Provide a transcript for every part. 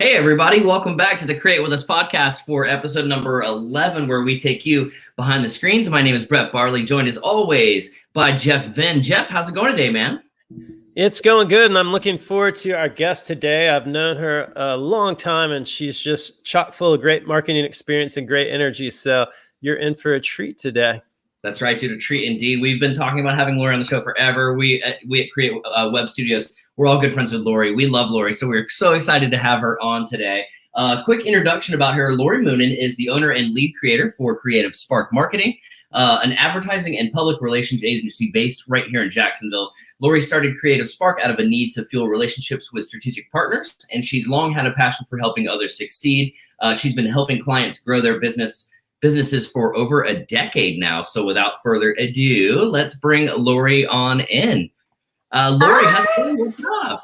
Hey, everybody. Welcome back to the Create With Us podcast for episode number 11, where we take you behind the screens. My name is Brett Barley, joined as always by Jeff Vinn. Jeff, how's it going today, man? It's going good, and I'm looking forward to our guest today. I've known her a long time, and she's just chock full of great marketing experience and great energy. So you're in for a treat today. That's right, dude, a treat indeed. We've been talking about having Lori on the show forever. We at Create Web Studios, we're all good friends with Lori. We love Lori, so we're so excited to have her on today. Quick introduction about her. Lori Moonen is the owner and lead creator for Creative Spark Marketing, an advertising and public relations agency based right here in Jacksonville. Lori started Creative Spark out of a need to fuel relationships with strategic partners, and she's long had a passion for helping others succeed. She's been helping clients grow their businesses for over a decade now. So without further ado, let's bring Lori on in. Lori, how's it going? What's up?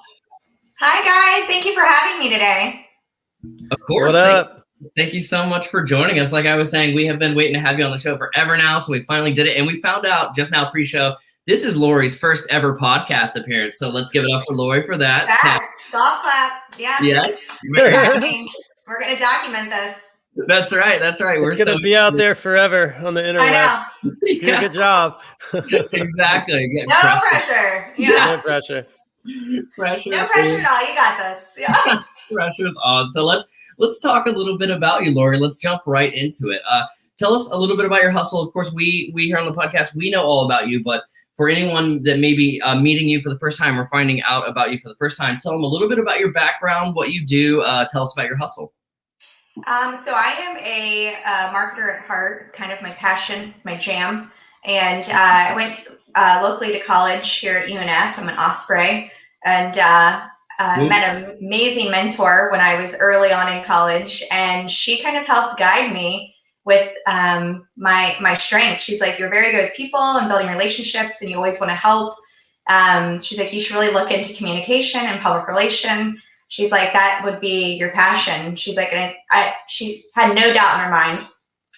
Hi, guys. Thank you for having me today. Of course. What up? Thank you so much for joining us. Like I was saying, we have been waiting to have you on the show forever now, so we finally did it. And we found out just now pre-show, this is Lori's first ever podcast appearance. So let's give it up for Lori for that. Golf clap. Yeah. Yes. We're going to document this. That's right. That's right. We're going to be out there forever on the interwebs. Do a good job. Exactly. No pressure. Yeah. No pressure. Pressure. No pressure at all. You got this. Yeah. Pressure's on. So let's talk a little bit about you, Lori. Let's jump right into it. Tell us a little bit about your hustle. Of course, we here on the podcast, we know all about you, but for anyone that may be meeting you for the first time or finding out about you for the first time, tell them a little bit about your background, what you do. Tell us about your hustle. So I am a marketer at heart. It's kind of my passion. It's my jam. And I went locally to college here at UNF. I'm an Osprey. And met an amazing mentor when I was early on in college. And she kind of helped guide me with my strengths. She's like, you're very good with people and building relationships, and you always want to help. She's like, you should really look into communication and public relation. She's like, that would be your passion. She's like, and she had no doubt in her mind.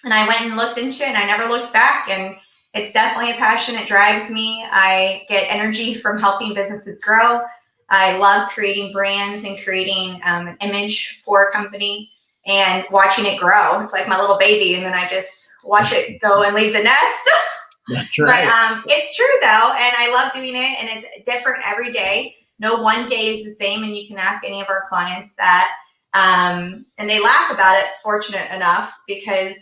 And I went and looked into it, and I never looked back. And it's definitely a passion. It drives me. I get energy from helping businesses grow. I love creating brands and creating an image for a company and watching it grow. It's like my little baby, and then I just watch it go and leave the nest. That's right. But it's true, though, and I love doing it, and it's different every day. No one day is the same, and you can ask any of our clients that, and they laugh about it, fortunate enough, because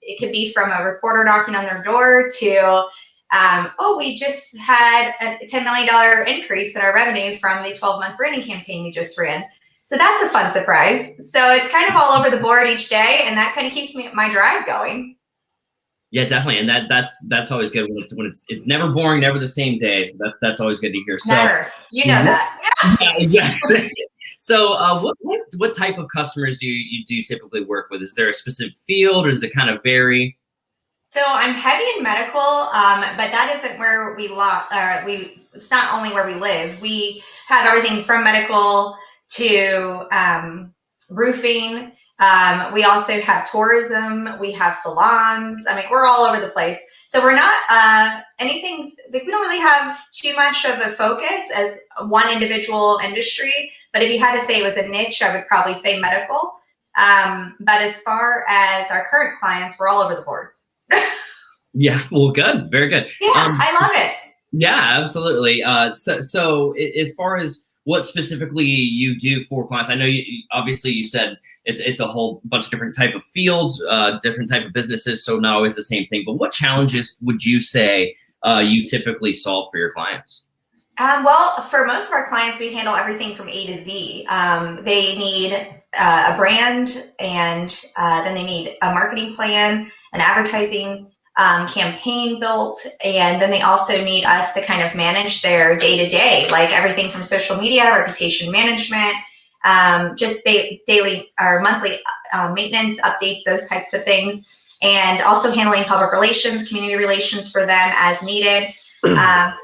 it could be from a reporter knocking on their door to, we just had a $10 million increase in our revenue from the 12-month branding campaign we just ran. So that's a fun surprise. So it's kind of all over the board each day, and that kind of keeps my drive going. Yeah, definitely, and that's always good when it's never boring, never the same day. So that's always good to hear. So, never, you know that. Yeah, exactly. So, what type of customers do you typically work with? Is there a specific field, or does it kind of vary? So I'm heavy in medical, but that isn't where it's not only where we live. We have everything from medical to roofing. We also have tourism. We have salons. I mean, we're all over the place. So we're not anything, like we don't really have too much of a focus as one individual industry. But if you had to say it was a niche, I would probably say medical. But as far as our current clients, we're all over the board. Yeah, well, good, very good. Yeah, I love it. Yeah, absolutely. So as far as what specifically you do for clients, I know obviously you said it's a whole bunch of different type of fields, different type of businesses, so not always the same thing. But what challenges would you say you typically solve for your clients? Well, for most of our clients, we handle everything from A to Z. They need a brand, and then they need a marketing plan, an advertising campaign built, and then they also need us to kind of manage their day-to-day, like everything from social media, reputation management, just daily or monthly maintenance updates, those types of things, and also handling public relations, community relations for them as needed. So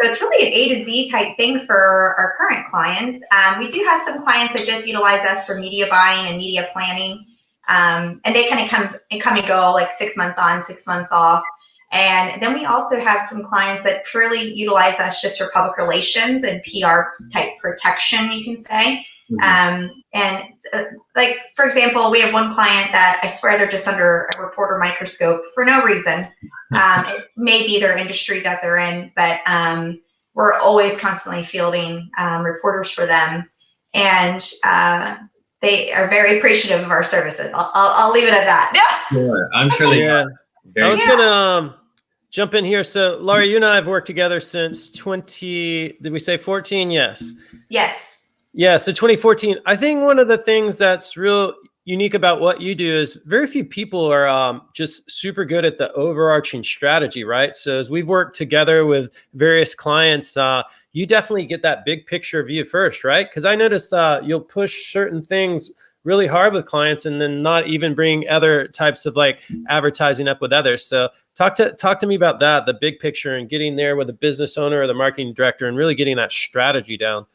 it's really an A to Z type thing for our current clients. We do have some clients that just utilize us for media buying and media planning. And they kind of come and go, like 6 months on, 6 months off. And then we also have some clients that purely utilize us just for public relations and PR type protection, you can say. And like, for example, we have one client that I swear they're just under a reporter microscope for no reason. It may be their industry that they're in, but we're always constantly fielding reporters for them. And they are very appreciative of our services. I'll leave it at that. Sure. I'm sure they are. I was gonna jump in here. So Lori, you and I have worked together since did we say 14? Yes. Yes. Yeah. So 2014, I think one of the things that's real unique about what you do is very few people are just super good at the overarching strategy, right? So as we've worked together with various clients, you definitely get that big picture view first, right? Because I noticed you'll push certain things really hard with clients and then not even bring other types of like advertising up with others. So talk to me about that, the big picture, and getting there with the business owner or the marketing director and really getting that strategy down.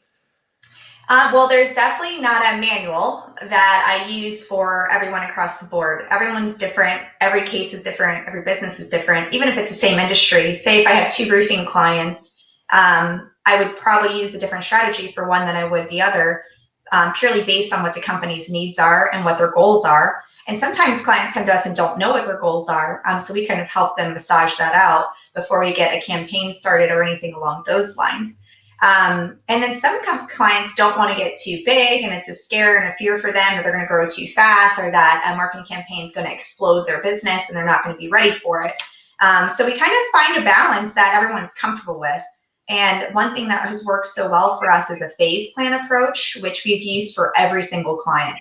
Well, there's definitely not a manual that I use for everyone across the board. Everyone's different. Every case is different. Every business is different. Even if it's the same industry, say if I have 2 roofing clients, I would probably use a different strategy for one than I would the other, purely based on what the company's needs are and what their goals are. And sometimes clients come to us and don't know what their goals are. So we kind of help them massage that out before we get a campaign started or anything along those lines. And then some clients don't want to get too big, and it's a scare and a fear for them that they're going to grow too fast, or that a marketing campaign is going to explode their business and they're not going to be ready for it. So we kind of find a balance that everyone's comfortable with. And one thing that has worked so well for us is a phase plan approach, which we've used for every single client.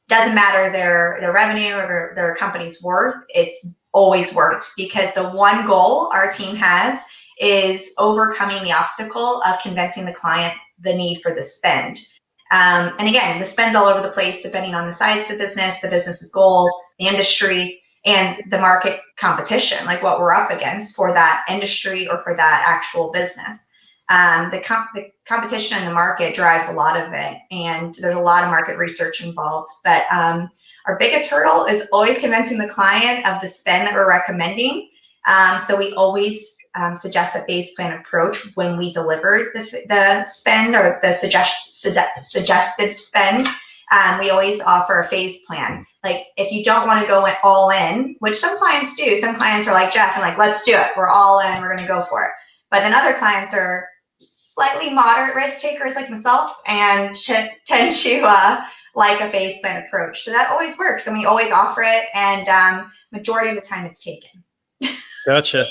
Doesn't matter their revenue or their company's worth, it's always worked, because the one goal our team has is overcoming the obstacle of convincing the client the need for the spend. And again, the spend's all over the place depending on the size of the business's goals, the industry, and the market competition, like what we're up against for that industry or for that actual business. The competition in the market drives a lot of it, and there's a lot of market research involved. But our biggest hurdle is always convincing the client of the spend that we're recommending. So we always suggest a phase plan approach when we deliver the spend or the suggested spend. We always offer a phase plan. Like, if you don't want to go all in, which some clients do, some clients are like Jeff and like, let's do it. We're all in. We're going to go for it. But then other clients are slightly moderate risk takers like myself and tend to like a phase plan approach. So that always works, and we always offer it, and majority of the time it's taken. Gotcha.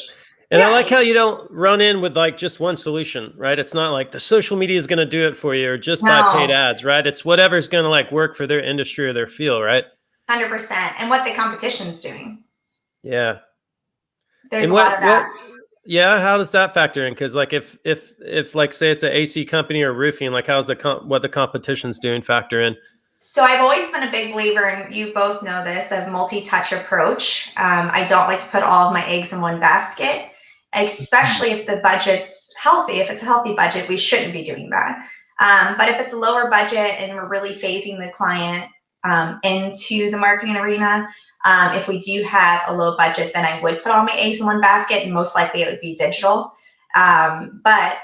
And I like how you don't run in with like just one solution, right? It's not like the social media is going to do it for you or just buy paid ads, right? It's whatever's going to like work for their industry or their field, right? 100%. And what the competition's doing. Yeah. There's a lot of that. Yeah. How does that factor in? Because like if like say it's an AC company or roofing, like how's what the competition's doing factor in? So I've always been a big believer, and you both know this, of multi-touch approach. I don't like to put all of my eggs in one basket, especially if the budget's healthy. If it's a healthy budget, we shouldn't be doing that. But if it's a lower budget and we're really phasing the client into the marketing arena, if we do have a low budget, then I would put all my eggs in one basket, and most likely it would be digital. But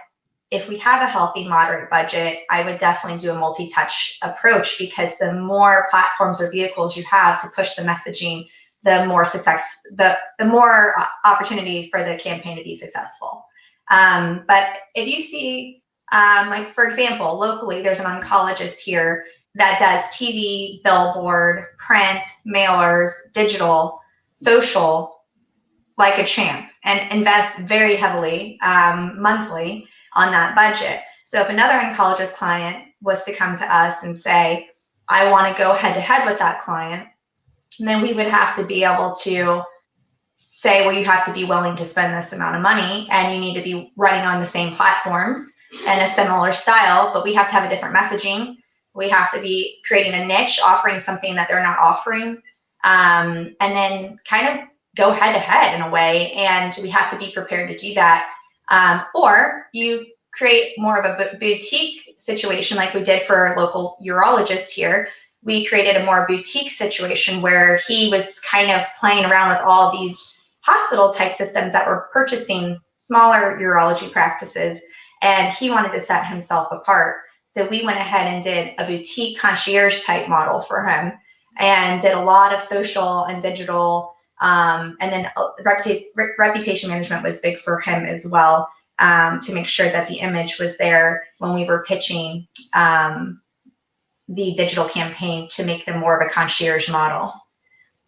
if we have a healthy, moderate budget, I would definitely do a multi-touch approach, because the more platforms or vehicles you have to push the messaging, the more success, the more opportunity for the campaign to be successful. But if you see, like for example, locally, there's an oncologist here that does TV, billboard, print, mailers, digital, social, like a champ, and invest very heavily monthly on that budget. So if another oncologist client was to come to us and say, I want to go head to head with that client, then we would have to be able to say, well, you have to be willing to spend this amount of money, and you need to be running on the same platforms and a similar style, but we have to have a different messaging. We have to be creating a niche, offering something that they're not offering, and then kind of go head to head in a way. And we have to be prepared to do that. Or you create more of a boutique situation like we did for a local urologist here. We created a more boutique situation where he was kind of playing around with all these hospital type systems that were purchasing smaller urology practices, and he wanted to set himself apart. So we went ahead and did a boutique concierge type model for him and did a lot of social and digital. And then reputation management was big for him as well, to make sure that the image was there when we were pitching the digital campaign to make them more of a concierge model.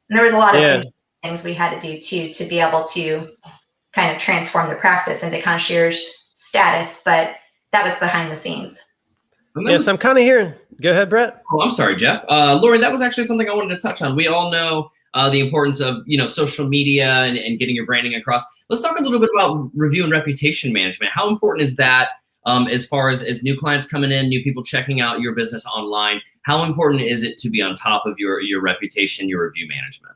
And there was a lot of things we had to do too to be able to kind of transform the practice into concierge status, but that was behind the scenes. Yes, I'm kind of hearing. Go ahead, Brett. Oh, I'm sorry, Jeff. Lori, that was actually something I wanted to touch on. We all know the importance of social media and getting your branding across. Let's talk a little bit about review and reputation management. How important is that as far as new clients coming in, new people checking out your business online? How important is it to be on top of your reputation, your review management?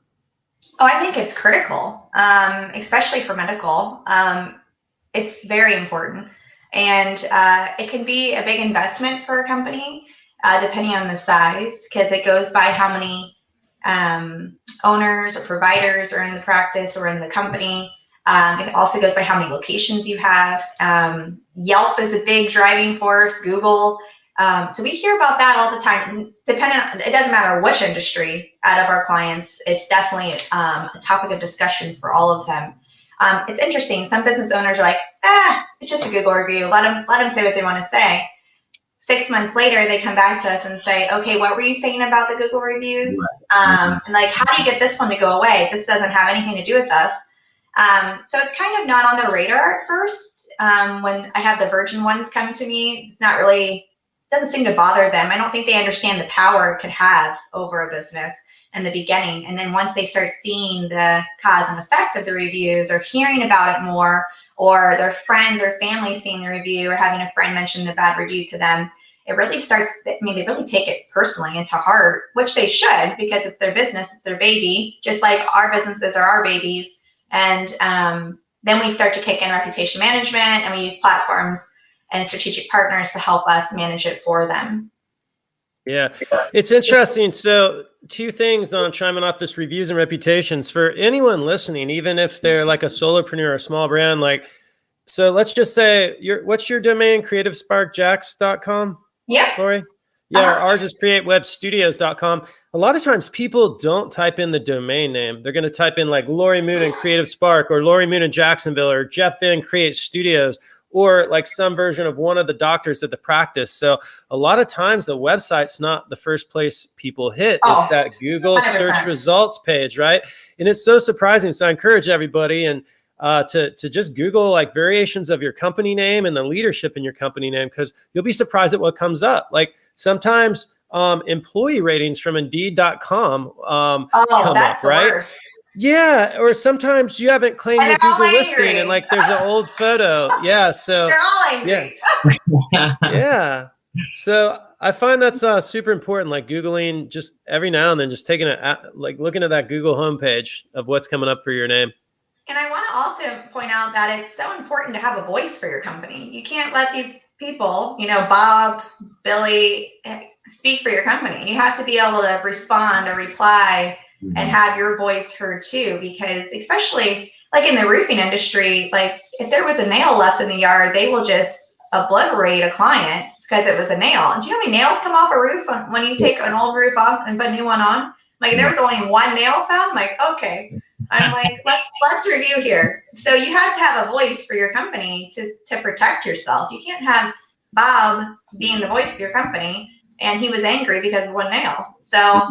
Oh, I think it's critical, especially for medical. It's very important. And it can be a big investment for a company, depending on the size, because it goes by how many owners or providers are in the practice or in the company. It also goes by how many locations you have. Yelp is a big driving force, Google. So we hear about that all the time. It doesn't matter which industry out of our clients, it's definitely a topic of discussion for all of them. It's interesting. Some business owners are like, it's just a Google review. Let them say what they want to say. 6 months later, they come back to us and say, okay, what were you saying about the Google reviews? And like, how do you get this one to go away? This doesn't have anything to do with us. So it's kind of not on the radar at first. When I have the virgin ones come to me, doesn't seem to bother them. I don't think they understand the power it could have over a business in the beginning. And then once they start seeing the cause and effect of the reviews or hearing about it more, or their friends or family seeing the review or having a friend mention the bad review to them, it really they really take it personally and to heart, which they should, because it's their business, it's their baby, just like our businesses are our babies. And then we start to kick in reputation management, and we use platforms and strategic partners to help us manage it for them. Yeah, it's interesting. So 2 things on chiming off this reviews and reputations for anyone listening, even if they're like a solopreneur or a small brand, so let's just say what's your domain? CreativeSparkJax.com? Yeah. Lori? Yeah, ours is createwebstudios.com. A lot of times people don't type in the domain name. They're going to type in like Lori Moonen Creative Spark or Lori Moonen Jacksonville or Jeff Vin Create Studios, or like some version of one of the doctors at the practice. So a lot of times the website's not the first place people hit. It's that Google 100%. Search results page, right? And it's so surprising. So I encourage everybody to just Google like variations of your company name and the leadership in your company name, because you'll be surprised at what comes up. Like sometimes employee ratings from Indeed.com come up, right? Worst. Yeah, or sometimes you haven't claimed your Google listing and like there's an old photo. Yeah, so they're all angry. Yeah. Yeah. So I find that's super important, like Googling just every now and then, just taking looking at that Google homepage of what's coming up for your name. And I want to also point out that it's so important to have a voice for your company. You can't let these people, Bob, Billy, speak for your company. You have to be able to respond or reply and have your voice heard too, because especially like in the roofing industry, like if there was a nail left in the yard, they will just obliterate a client because it was a nail. And do you know how many nails come off a roof when you take an old roof off and put a new one on? Like there was only one nail found. I'm like, okay. I'm like, let's review here. So you have to have a voice for your company to protect yourself. You can't have Bob being the voice of your company and he was angry because of one nail. So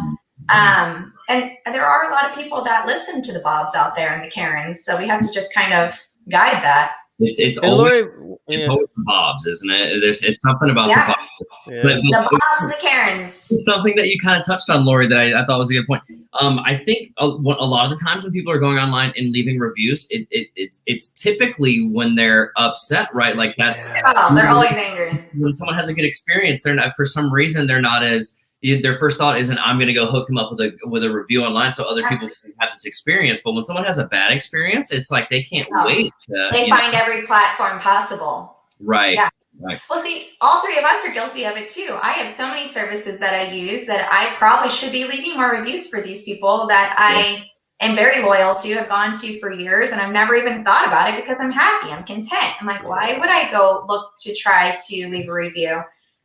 and there are a lot of people that listen to the Bobs out there and the Karens. So we have to just kind of guide that. It's always the Bobs, isn't it? It's something about the Bobs. Yeah. But the Bobs and the Karens. It's something that you kind of touched on, Lori, that I thought was a good point. I think a lot of the times when people are going online and leaving reviews, it's typically when they're upset, right? Like that's they're always angry. When someone has a good experience, they're not, for some reason, they're not as. Their first thought isn't, I'm going to go hook them up with a review online so other people can have this experience. But when someone has a bad experience, it's like they can't wait. They find every platform possible. Right. Yeah. Right. Well, see, all 3 of us are guilty of it too. I have so many services that I use that I probably should be leaving more reviews for these people that I am very loyal to, have gone to for years, and I've never even thought about it because I'm happy, I'm content. I'm like, why would I go look to try to leave a review?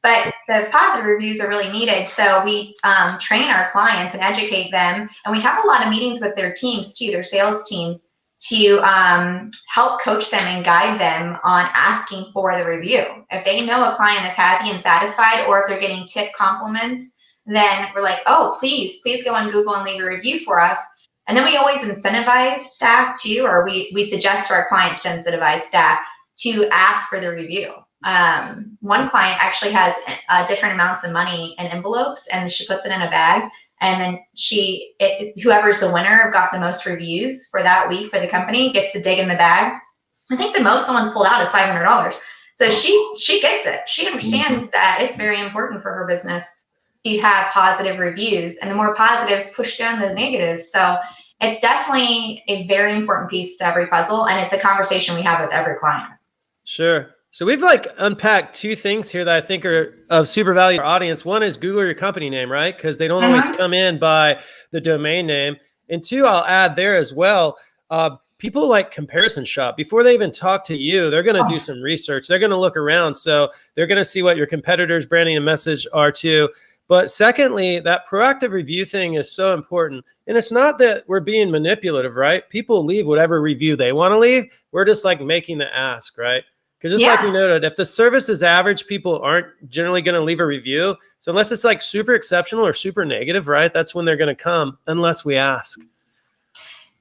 But the positive reviews are really needed. So we train our clients and educate them. And we have a lot of meetings with their teams too, their sales teams, to help coach them and guide them on asking for the review. If they know a client is happy and satisfied, or if they're getting tip compliments, then we're like, oh, please go on Google and leave a review for us. And then we always incentivize staff too, or we suggest to our clients to incentivize staff to ask for the review. One client actually has different amounts of money in envelopes, and she puts it in a bag. And then whoever's the winner got the most reviews for that week for the company gets to dig in the bag. I think the most someone's pulled out is $500. So she gets it. She understands that it's very important for her business to have positive reviews, and the more positives push down the negatives. So it's definitely a very important piece to every puzzle, and it's a conversation we have with every client. Sure. So we've like unpacked two things here that I think are of super value to our audience. One is Google your company name, right? Because they don't always come in by the domain name. And two, I'll add there as well. People like comparison shop. Before they even talk to you, they're going to do some research. They're going to look around. So they're going to see what your competitors' branding and message are too. But secondly, that proactive review thing is so important. And it's not that we're being manipulative, right? People leave whatever review they want to leave. We're just like making the ask, right? Because just like we noted, if the service is average, people aren't generally going to leave a review. So unless it's like super exceptional or super negative, right? That's when they're going to come unless we ask.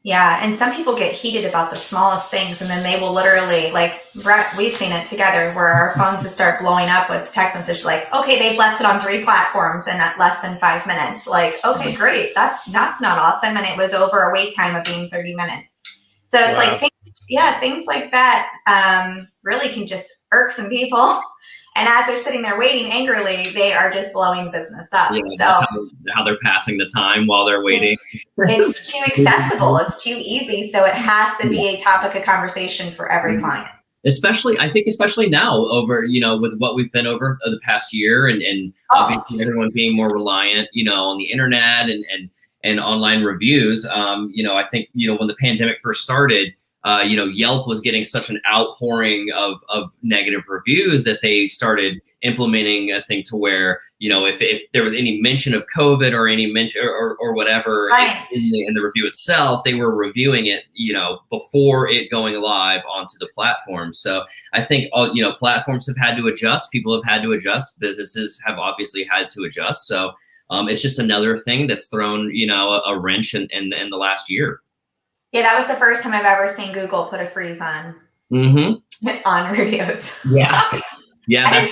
Yeah, and some people get heated about the smallest things, and then they will literally, like, we've seen it together where our phones just start blowing up with text messages like, okay, they've left it on 3 platforms in less than 5 minutes. Like, okay, great. That's not awesome. And it was over a wait time of being 30 minutes. So it's like, things like that really can just irk some people. And as they're sitting there waiting angrily, they are just blowing business up. Yeah, so that's how they're passing the time while they're waiting. It's too accessible. It's too easy. So it has to be a topic of conversation for every client. I think especially now over, with what we've been over the past year and obviously everyone being more reliant, on the internet and online reviews. I think, when the pandemic first started, Yelp was getting such an outpouring of negative reviews that they started implementing a thing to where, if there was any mention of COVID or any mention or whatever in the review itself, they were reviewing it, before it going live onto the platform. So I think, platforms have had to adjust. People have had to adjust. Businesses have obviously had to adjust. So it's just another thing that's thrown, a wrench in the last year. Yeah, that was the first time I've ever seen Google put a freeze on reviews. Yeah. Yeah. I didn't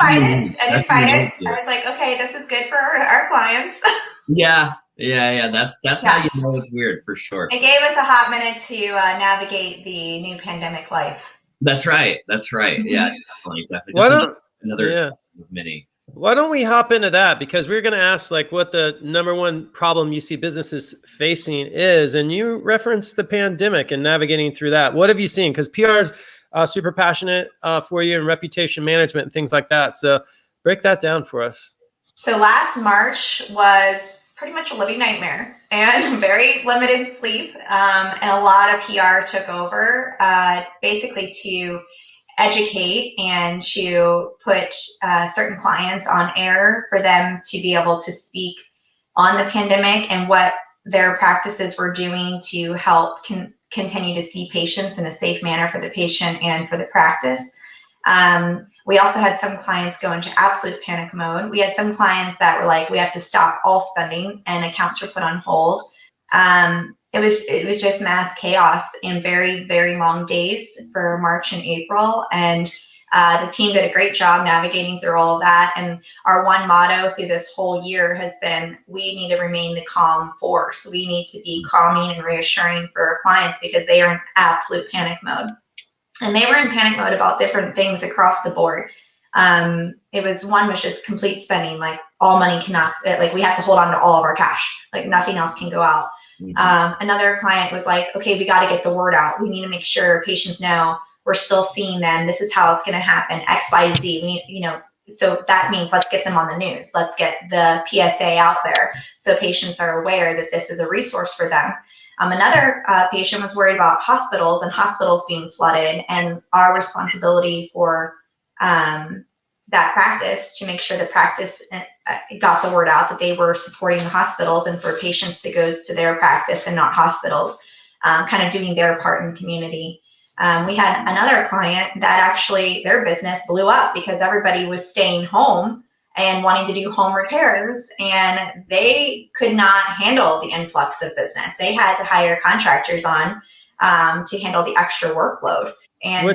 find it. I was like, okay, this is good for our clients. Yeah. That's how you know it's weird for sure. It gave us a hot minute to navigate the new pandemic life. That's right. Yeah, definitely. Another mini. Why don't we hop into that? Because we're going to ask like what the number one problem you see businesses facing is. And you referenced the pandemic and navigating through that. What have you seen? Because PR is super passionate for you and reputation management and things like that. So break that down for us. So last March was pretty much a living nightmare and very limited sleep. And a lot of PR took over basically to educate and to put certain clients on air for them to be able to speak on the pandemic and what their practices were doing to help continue to see patients in a safe manner for the patient and for the practice. We also had some clients go into absolute panic mode. We had some clients that were like, we have to stop all spending and accounts were put on hold. It was just mass chaos and very, very long days for March and April. And the team did a great job navigating through all of that. And our one motto through this whole year has been, we need to remain the calm force. We need to be calming and reassuring for our clients because they are in absolute panic mode. And they were in panic mode about different things across the board. It was just complete spending, like all money cannot, like we have to hold on to all of our cash, like nothing else can go out. Another client was like, okay, we got to get the word out. We need to make sure patients know we're still seeing them. This is how it's going to happen. X, Y, Z. So that means let's get them on the news. Let's get the PSA out there so patients are aware that this is a resource for them. Another patient was worried about hospitals and hospitals being flooded and our responsibility for that practice to make sure the practice got the word out that they were supporting the hospitals and for patients to go to their practice and not hospitals, kind of doing their part in the community. We had another client that actually their business blew up because everybody was staying home and wanting to do home repairs, and they could not handle the influx of business. They had to hire contractors on to handle the extra workload. And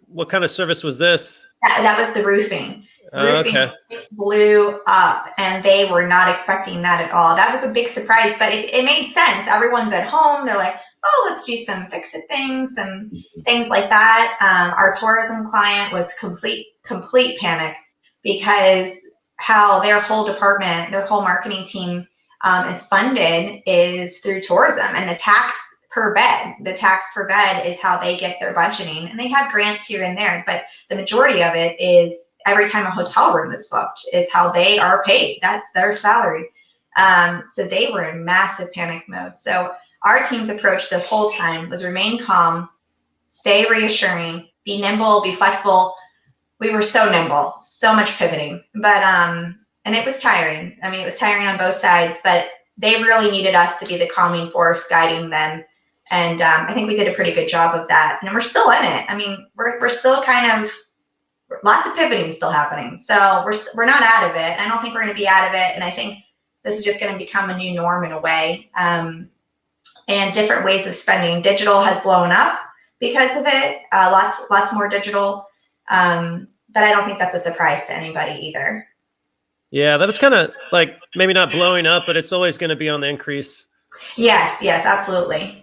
what kind of service was this? That was the roofing. Okay. Blew up, and they were not expecting that at all. That was a big surprise, but it made sense. Everyone's at home. They're like, oh, let's do some fix-it things and things like that. Our tourism client was complete panic because how their whole department, their whole marketing team is funded is through tourism, and the tax per bed is how they get their budgeting. And they have grants here and there, but the majority of it is every time a hotel room is booked is how they are paid. That's their salary. So they were in massive panic mode. So our team's approach the whole time was remain calm, stay reassuring, be nimble, be flexible. We were so nimble, so much pivoting, but, and it was tiring. I mean, it was tiring on both sides, but they really needed us to be the calming force guiding them. And I think we did a pretty good job of that. And we're still in it. I mean, we're still kind of, lots of pivoting still happening. So we're not out of it. I don't think we're going to be out of it. And I think this is just going to become a new norm in a way. And different ways of spending. Digital has blown up because of it. Lots more digital. But I don't think that's a surprise to anybody either. Yeah, that was kind of like maybe not blowing up, but it's always going to be on the increase. Yes, absolutely.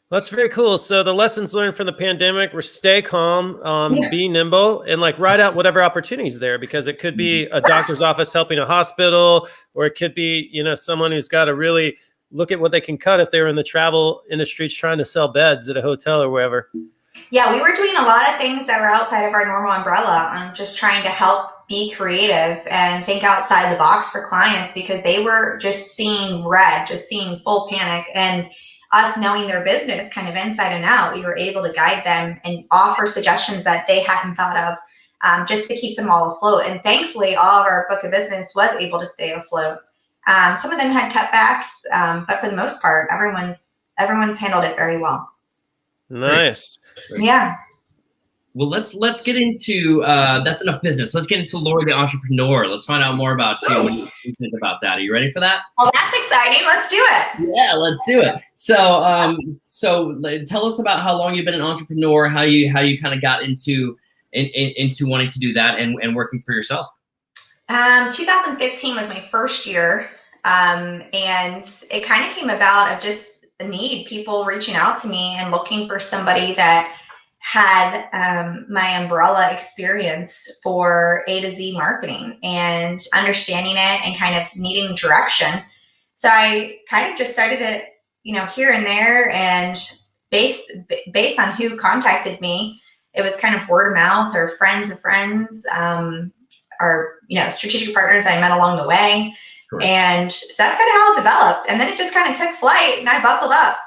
That's very cool. So the lessons learned from the pandemic were stay calm, be nimble, and like ride out whatever opportunities there, because it could be a doctor's office helping a hospital, or it could be, someone who's got to really look at what they can cut if they were in the travel industry trying to sell beds at a hotel or wherever. Yeah, we were doing a lot of things that were outside of our normal umbrella on just trying to help be creative and think outside the box for clients, because they were just seeing red, just seeing full panic. And us knowing their business kind of inside and out, we were able to guide them and offer suggestions that they hadn't thought of, just to keep them all afloat. And thankfully, all of our book of business was able to stay afloat. Some of them had cutbacks, but for the most part, everyone's handled it very well. Nice. Yeah. Well, let's get into that's enough business. Let's get into Lori the entrepreneur. Let's find out more about you. What you think about that? Are you ready for that? Well, that's exciting. Let's do it. Yeah, let's do it. So, tell us about how long you've been an entrepreneur, how you kind of got into wanting to do that and working for yourself. 2015 was my first year, and it kind of came about of just a need, people reaching out to me and looking for somebody that had my umbrella experience for A to Z marketing and understanding it and kind of needing direction. So I kind of just started it, here and there, and based on who contacted me, it was kind of word of mouth or friends of friends, or strategic partners I met along the way. Sure. And that's kind of how it developed. And then it just kind of took flight, and I buckled up.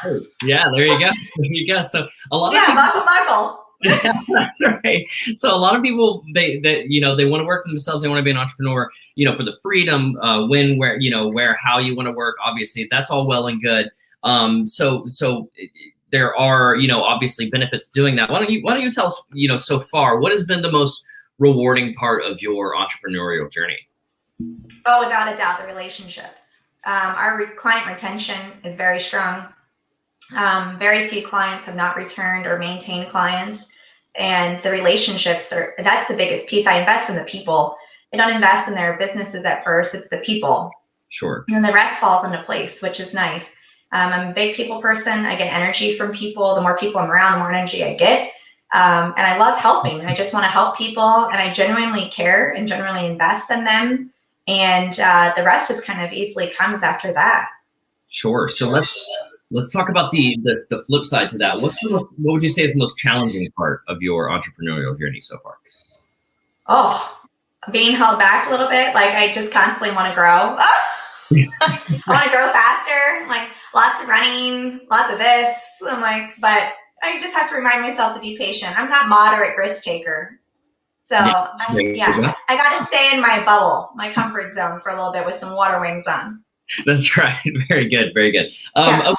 Sure. Yeah, there you go. There you go. So a lot of people, buckle. Yeah, that's right. So a lot of people, they want to work for themselves. They want to be an entrepreneur, for the freedom, when, where, how you want to work. Obviously, that's all well and good. So there are, obviously benefits to doing that. Why don't you tell us, so far, what has been the most rewarding part of your entrepreneurial journey? Oh, without a doubt, the relationships. Our client retention is very strong. Very few clients have not returned or maintained clients, and the relationships that's the biggest piece. I invest in the people. I don't invest in their businesses at first. It's the people. Sure. And the rest falls into place, which is nice. I'm a big people person. I get energy from people. The more people I'm around, the more energy I get. And I love helping. I just want to help people, and I genuinely care and genuinely invest in them. And the rest just kind of easily comes after that. Sure. So let's talk about the flip side to that. What would you say is the most challenging part of your entrepreneurial journey so far? Oh, being held back a little bit. Like, I just constantly want to grow. I want to grow faster. Like, lots of running, lots of this. I'm like, but I just have to remind myself to be patient. I'm not moderate risk taker. So I got to stay in my bubble, my comfort zone for a little bit with some water wings on. That's right. Very good. Very good. Okay.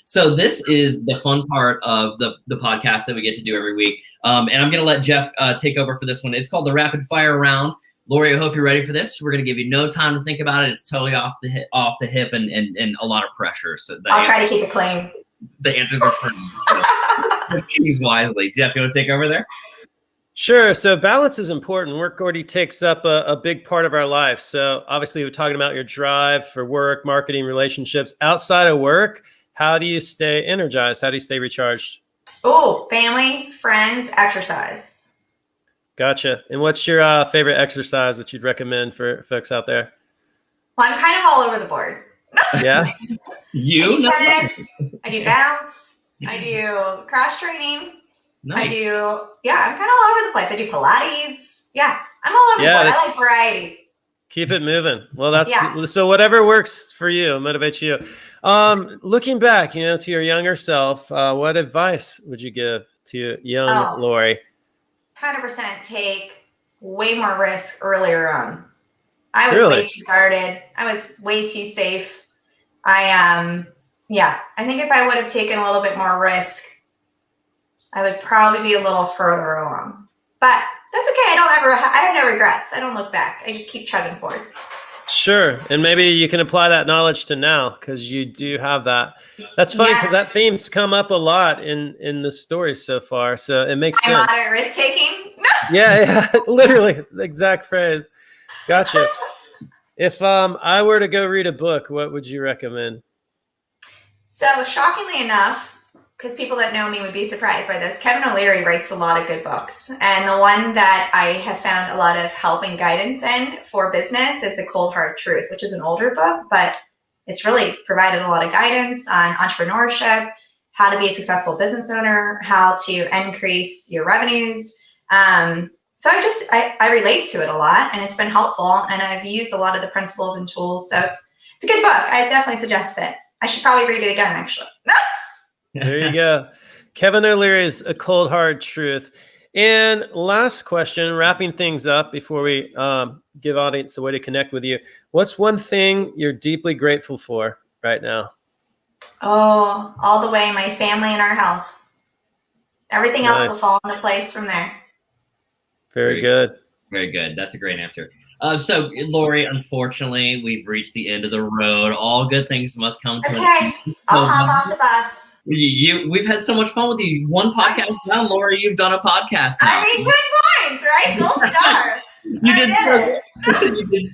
So this is the fun part of the podcast that we get to do every week. And I'm going to let Jeff take over for this one. It's called the rapid fire round. Lori, I hope you're ready for this. We're going to give you no time to think about it. It's totally off the hip and a lot of pressure. So I'll try to keep it clean. The answers are pretty. So choose wisely. Jeff, you want to take over there? Sure. So balance is important. Work already takes up a big part of our life. So obviously we're talking about your drive for work, marketing, relationships. Outside of work, how do you stay energized? How do you stay recharged? Oh, family, friends, exercise. Gotcha. And what's your favorite exercise that you'd recommend for folks out there? Well, I'm kind of all over the board. Yeah. I do tennis, I do bounce, I do cross training. Nice. I'm kind of all over the place. I do Pilates. Yeah, I'm all over the board. I like variety. Keep it moving. Well, so whatever works for you, motivates you. Looking back, to your younger self, what advice would you give to young Lori? 100% take way more risk earlier on. I was way too guarded. I was way too safe. I think if I would have taken a little bit more risk, I would probably be a little further along. But that's okay. I have no regrets. I don't look back. I just keep chugging forward. Sure. And maybe you can apply that knowledge to now because you do have that. That's funny because that theme's come up a lot in the stories so far. So it makes sense. Moderate risk taking? Yeah, literally the exact phrase. Gotcha. If I were to go read a book, what would you recommend? So shockingly enough, because people that know me would be surprised by this, Kevin O'Leary writes a lot of good books. And the one that I have found a lot of help and guidance in for business is The Cold Hard Truth, which is an older book, but it's really provided a lot of guidance on entrepreneurship, how to be a successful business owner, how to increase your revenues. So I relate to it a lot, and it's been helpful, and I've used a lot of the principles and tools. So it's a good book. I definitely suggest it. I should probably read it again, actually. There you go. Kevin O'Leary's A Cold Hard Truth. And last question, wrapping things up before we give audience a way to connect with you. What's one thing you're deeply grateful for right now? Oh, all the way, my family and our health. Everything else will fall into place from there. Very good. Very good. That's a great answer. So, Lori, unfortunately, we've reached the end of the road. All good things must come to an end. Okay, I'll hop off the bus. We've had so much fun with you. One podcast down, Lori. You've done a podcast now. I mean, 2 points, right? Gold star.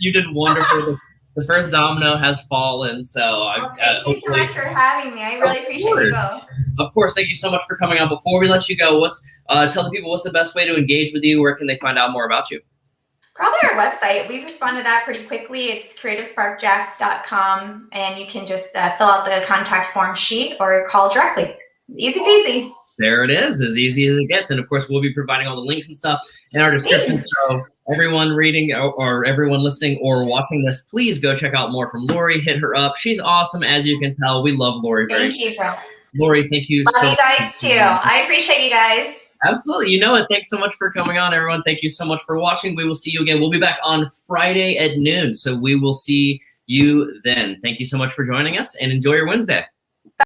You did wonderful. The first domino has fallen. So thank you so much for having me. I really appreciate you both. Of course, thank you so much for coming on. Before we let you go, tell the people what's the best way to engage with you. Where can they find out more about you? Probably our website. We've responded to that pretty quickly. It's creativesparkjacks.com, and you can just fill out the contact form sheet or call directly. Easy peasy. There it is, as easy as it gets. And of course, we'll be providing all the links and stuff in our description. So everyone reading or everyone listening or watching this, please go check out more from Lori. Hit her up. She's awesome, as you can tell. We love Lori. Thank you, bro. Lori, thank you. Love you guys too. I appreciate you guys. Absolutely. You know it. Thanks so much for coming on, everyone. Thank you so much for watching. We will see you again. We'll be back on Friday at noon. So we will see you then. Thank you so much for joining us and enjoy your Wednesday.